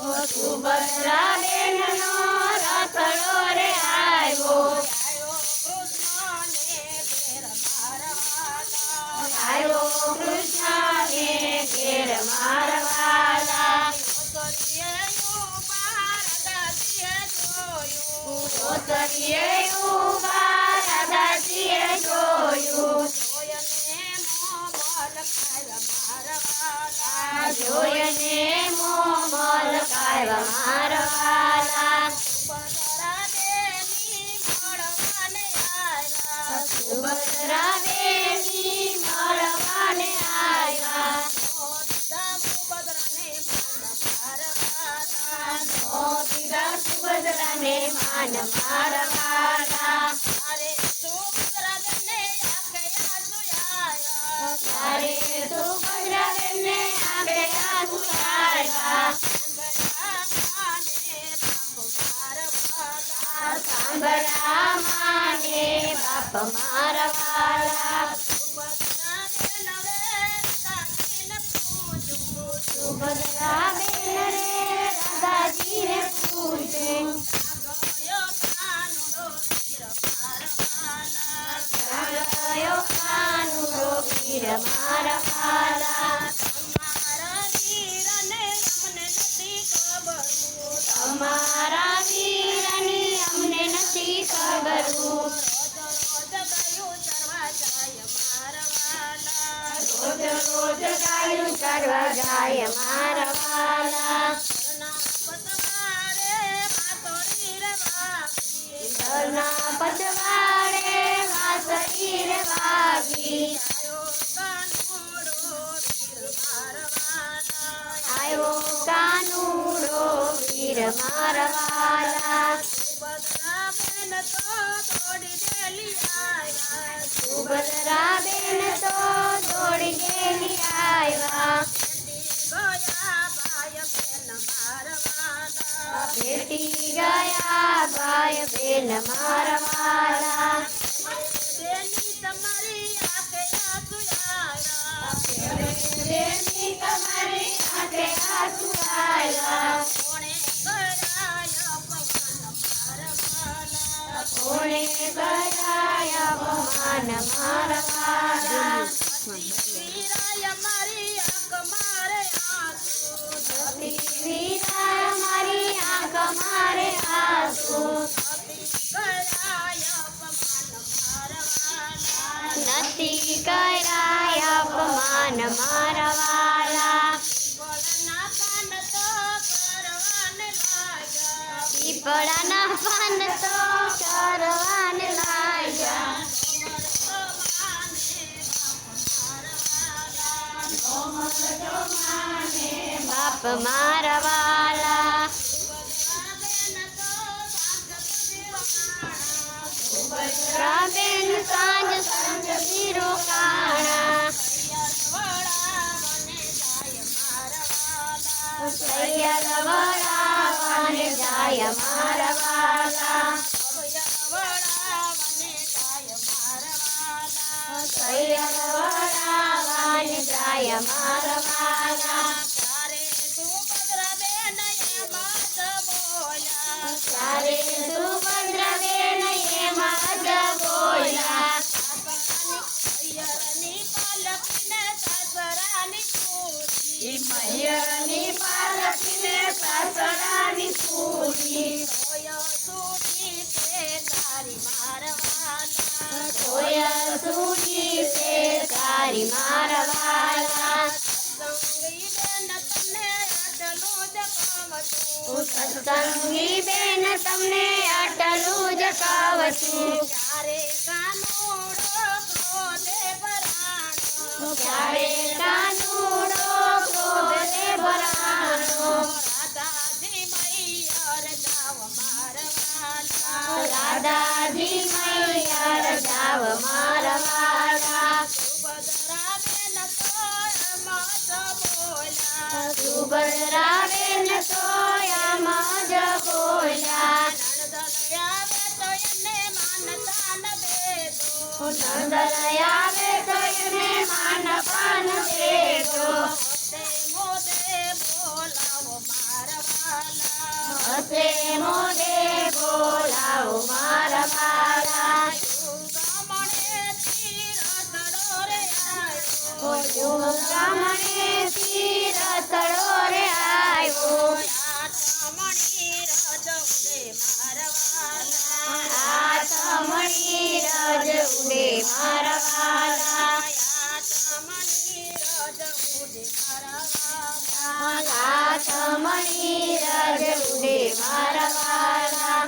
સુભદ્રા બેનનો રથડો રે આવ્યો આવ્યો કૃષ્ણને ઘેર મારવાલા કોતરીએ ઉભા રાધાજીએ જોયું જોયને મોમલ કાયવા મારવાલા સુભદ્રા બેની મળવાને આવ્યા સુભદ્રાને માન મારવાલા તારે સુભદ્રા બેને આગે આસુ આવ્યા સાંભળા માને બાપ મારવાલા સુભદ્રા બેન રે રાધાજીને પૂછે ગયો કાનુડો વીર મારવાલા તમારા વીરની અમને નથી ખબર રોજ રોજ ગાયું ચરવા જાય મારવાલા ઘરના પતવાડે વાસળી રે વાગી આવ્યો કાનુડો વીર મારવાલા સુભદ્રા બેન તો દોડી ગયેલી આવ્યા બેટી ગયા ભાઈ બેન મારવાલા તમારી આંખે આંસુ આવ્યા કોણે ગયા અપમાન મારવાલા વીરા મારી આંખ મારે આંસુ નથી કર્યા અપમાન મારવાલા પીપળાના પાન તો કરવાને લાગ્યા બાપ મારવાલા સુભદ્રા બેન સાંજ સાંજ પીરો કાણા સૈયદ વડાવાને જાય મારવાલા સૈયદ વડાવાને જાય મારવાલા તારે સુભદ્રા બેન એમાં જ બોલ્યા મૈયરની પાલકીને સાસરાની પૂરી કોયલ સુરી તે તારી મારવાલા સત્સંગી બેન તમને આટલું જ કહું છું ક્યારે કાનુડો ક્રોધે ભરાણો દાદાજી મૈયર જાવ મારવાલા સુભદ્રા બેન તો એમ જ બોલ્યા નંદન આવે તો એને માન પાન દેજો મોદે બોલાવો મારવાલા ગામડેથી રતડો રે આવ્યો આથમણી રજ ઉડે મારવાલા આથમણી રજ ઉડે મારા વાલા આથમણી રજ ઉડે મારવાલા આથમણી રજ ઉડે મારા વાલા